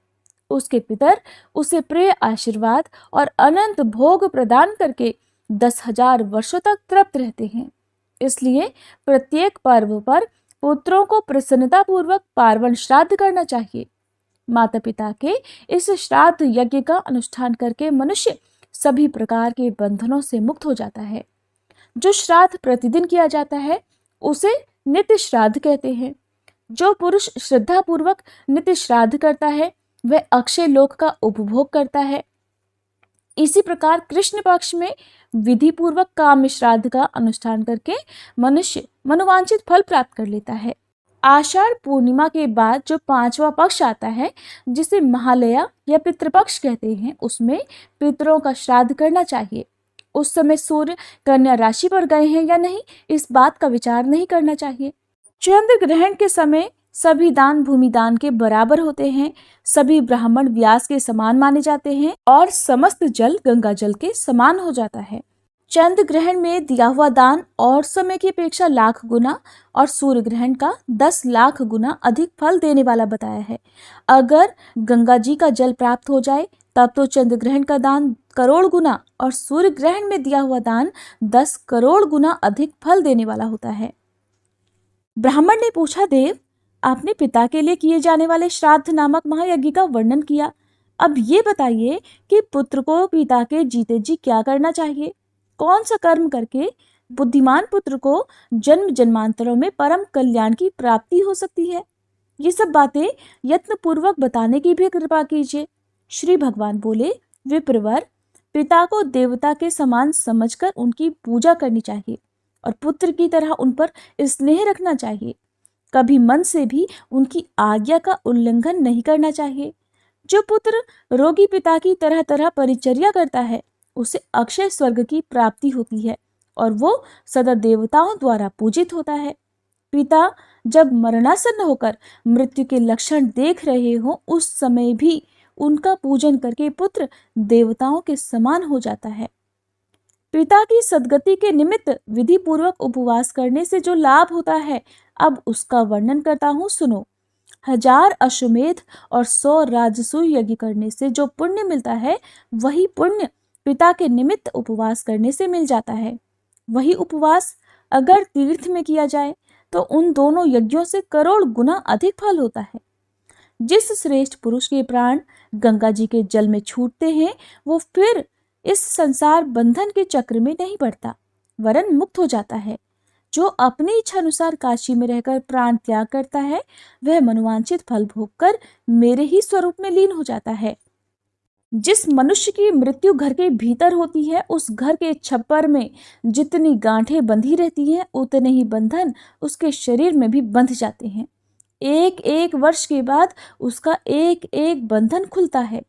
उसके पितर उसे प्रिय आशीर्वाद और अनंत भोग प्रदान करके 10,000 वर्षों तक तृप्त रहते हैं। इसलिए प्रत्येक पर्व पर पुत्रों को प्रसन्नता पूर्वक पार्वण श्राद्ध करना चाहिए। माता पिता के इस श्राद्ध यज्ञ का अनुष्ठान करके मनुष्य सभी प्रकार के बंधनों से मुक्त हो जाता है। जो श्राद्ध प्रतिदिन किया जाता है उसे नित्य श्राद्ध कहते हैं। जो पुरुष श्रद्धा पूर्वक नित्य श्राद्ध करता है वह अक्षय लोक का उपभोग करता है। इसी प्रकार कृष्ण पक्ष में विधि पूर्वक काम श्राद्ध का अनुष्ठान करके मनुष्य मनोवांछित फल प्राप्त कर लेता है। आषाढ़ पूर्णिमा के बाद जो 5वां पक्ष आता है जिसे महालया या पितृपक्ष कहते हैं उसमें पितरों का श्राद्ध करना चाहिए। उस समय सूर्य कन्या राशि पर गए हैं या नहीं इस बात का विचार नहीं करना चाहिए। चंद्र ग्रहण के समय सभी दान भूमि दान के बराबर होते हैं। सभी ब्राह्मण व्यास के समान माने जाते हैं और समस्त जल गंगा जल के समान हो जाता है। चंद्र ग्रहण में दिया हुआ दान और समय की अपेक्षा 1,00,000 गुना और सूर्य ग्रहण का 10,00,000 गुना अधिक फल देने वाला बताया है। अगर गंगा जी का जल प्राप्त हो जाए तब तो चंद्र ग्रहण का दान करोड़ गुना और सूर्य ग्रहण में दिया हुआ दान 10 करोड़ गुना अधिक फल देने वाला होता है। ब्राह्मण ने पूछा, देव, आपने पिता के लिए किए जाने वाले श्राद्ध नामक महायज्ञ का वर्णन किया। अब ये बताइए कि पुत्र को पिता के जीते जी क्या करना चाहिए? कौन सा कर्म करके बुद्धिमान पुत्र को जन्म जन्मांतरों में परम कल्याण की प्राप्ति हो सकती है? ये सब बातें यत्न पूर्वक बताने की भी कृपा कीजिए। श्री भगवान बोले, विप्रवर, पिता को देवता के समान समझकर उनकी पूजा करनी चाहिए और पुत्र की तरह उन पर स्नेह रखना चाहिए। कभी मन से भी उनकी आज्ञा का उल्लंघन नहीं करना चाहिए। जो पुत्र रोगी पिता की तरह तरह परिचर्या करता है उसे अक्षय स्वर्ग की प्राप्ति होती है और वो सदा देवताओं द्वारा पूजित होता है। पिता जब मरणासन्न होकर मृत्यु के लक्षण देख रहे हो उस समय भी उनका पूजन करके पुत्र देवताओं के समान हो जाता है। पिता की सद्गति के निमित्त विधि पूर्वक उपवास करने से जो लाभ होता है अब उसका वर्णन करता हूँ, सुनो। 1000 अश्वमेध और 100 राजसूय यज्ञ करने से जो पुण्य मिलता है वही पुण्य पिता के निमित्त उपवास करने से मिल जाता है। वही उपवास अगर तीर्थ में किया जाए तो उन दोनों यज्ञों से करोड़ गुना अधिक फल होता है। जिस श्रेष्ठ पुरुष के प्राण गंगा जी के जल में छूटते हैं वो फिर इस संसार बंधन के चक्र में नहीं पड़ता वरन मुक्त हो जाता है। जो अपनी इच्छा अनुसार काशी में रहकर प्राण त्याग करता है वह मनोवांछित फल भोगकर मेरे ही स्वरूप में लीन हो जाता है। जिस मनुष्य की मृत्यु घर के भीतर होती है, उस घर के छप्पर में जितनी गांठें बंधी रहती हैं, उतने ही बंधन उसके शरीर में भी बंध जाते हैं। एक एक वर्ष के बाद उसका एक एक बंधन खुलता है।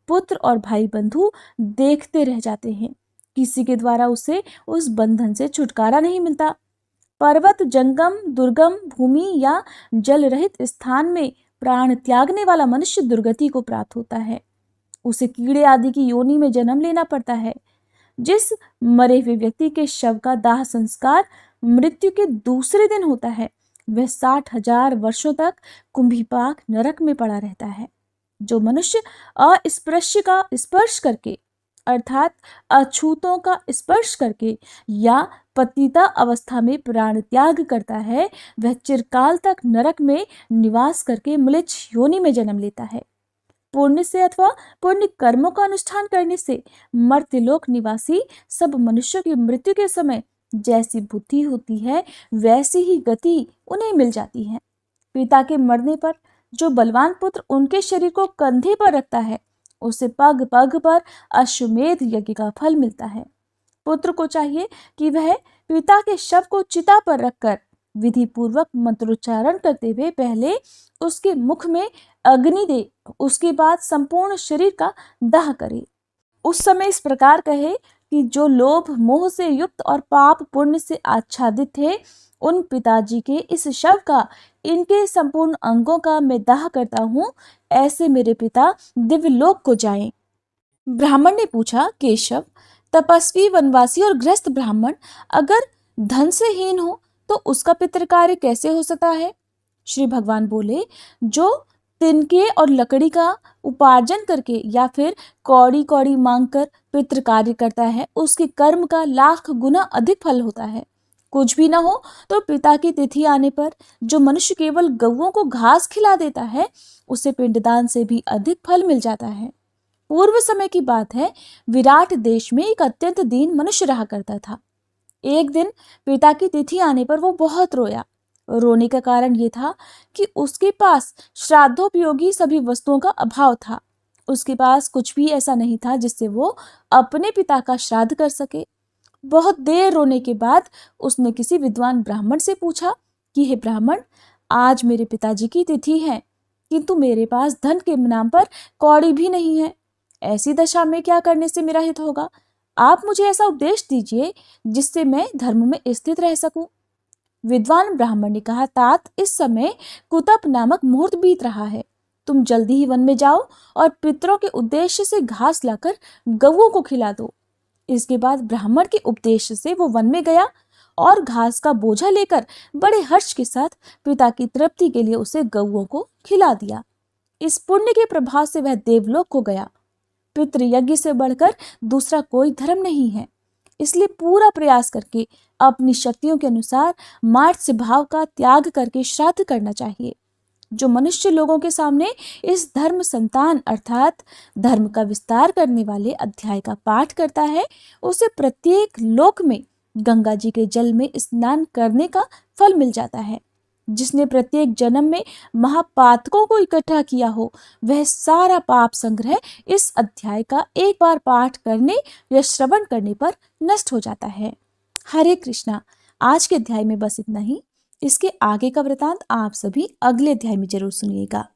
पुत्र और भाई बंधु देखते रह जाते हैं, किसी के द्वारा उसे उस बंधन से छुटकारा नहीं मिलता। पर्वत, जंगम, दुर्गम भूमि या जल रहित स्थान में प्राण त्यागने वाला मनुष्य दुर्गति को प्राप्त होता है। उसे कीड़े आदि की योनि में जन्म लेना पड़ता है। जिस मरे हुए व्यक्ति के शव का दाह संस्कार मृत्यु के दूसरे दिन होता है, वह 60,000 वर्षों तक कुंभीपाक नरक में पड़ा रहता है। जो मनुष्य अस्पृश्य का स्पर्श करके अर्थात अछूतों का स्पर्श करके या पतिता अवस्था में प्राण त्याग करता है, वह चिरकाल तक नरक में निवास करके म्लेच्छ योनि में जन्म लेता है। पुण्य से अथवा पुण्य कर्मों का अनुष्ठान करने से मर्त्यलोक निवासी सब मनुष्यों की मृत्यु के समय जैसी बुद्धि होती है, वैसी ही गति उन्हें मिल जाती है। पिता के मरने पर जो बलवान पुत्र उनके शरीर को कंधे पर रखता है, उसे पग पग पर अश्वमेध यज्ञ का फल मिलता है। पुत्र को चाहिए कि वह पिता के शव को चिता पर रखकर विधि पूर्वक मंत्रोच्चारण करते हुए पहले उसके मुख में अग्नि दे, उसके बाद संपूर्ण शरीर का दाह करे। उस समय इस प्रकार कहे कि जो लोभ मोह से युक्त और पाप पुण्य से आच्छादित थे, उन पिताजी के इस शव का, इनके संपूर्ण अंगों का मैं दाह करता हूँ। ऐसे मेरे पिता दिव्य लोक को जाएं। ब्राह्मण ने पूछा, केशव, तपस्वी, वनवासी और गृहस्थ ब्राह्मण अगर धन से हीन हो तो उसका पितृ कार्य कैसे हो सकता है? श्री भगवान बोले, जो तिनके और लकड़ी का उपार्जन करके या फिर कौड़ी कौड़ी मांगकर पितृ कार्य करता है, उसके कर्म का लाख गुना अधिक फल होता है। कुछ भी ना हो तो पिता की तिथि आने पर जो मनुष्य केवल गौओं को घास खिला देता है, उसे पिंडदान से भी अधिक फल मिल जाता है। पूर्व समय की बात है, विराट देश में एक अत्यंत दीन मनुष्य रहा करता था। एक दिन पिता की तिथि आने पर वो बहुत रोया। रोने का कारण ये था कि उसके पास श्राद्धोपयोगी सभी वस्तुओं का अभाव था। उसके पास कुछ भी ऐसा नहीं था जिससे वो अपने पिता का श्राद्ध कर सके। बहुत देर रोने के बाद उसने किसी विद्वान ब्राह्मण से पूछा कि हे ब्राह्मण, आज मेरे पिताजी की तिथि है, किंतु मेरे पास धन के नाम पर कौड़ी भी नहीं है। ऐसी दशा में क्या करने से मेरा हित होगा? आप मुझे ऐसा उपदेश दीजिए जिससे मैं धर्म में स्थित रह सकूं। विद्वान ब्राह्मण ने कहा, तात, इस समय कुतप नामक मुहूर्त बीत रहा है। तुम जल्दी ही वन में जाओ और पितरों के उद्देश्य से घास लाकर गौओं को खिला दो। इसके बाद ब्राह्मण के उपदेश से वो वन में गया और घास का बोझा लेकर बड़े हर्ष के साथ पिता की तृप्ति के लिए उसे गौओं को खिला दिया। इस पुण्य के प्रभाव से वह देवलोक को गया। पितृयज्ञ से बढ़कर दूसरा कोई धर्म नहीं है, इसलिए पूरा प्रयास करके अपनी शक्तियों के अनुसार मार्त्स्य भाव का त्याग करके श्राद्ध करना चाहिए। जो मनुष्य लोगों के सामने इस धर्म संतान अर्थात धर्म का विस्तार करने वाले अध्याय का पाठ करता है, उसे प्रत्येक लोक में गंगा जी के जल में स्नान करने का फल मिल जाता है। जिसने प्रत्येक जन्म में महापातकों को इकट्ठा किया हो, वह सारा पाप संग्रह इस अध्याय का एक बार पाठ करने या श्रवण करने पर नष्ट हो जाता है। हरे कृष्णा। आज के अध्याय में बस इतना ही। इसके आगे का वृतांत आप सभी अगले अध्याय में जरूर सुनिएगा।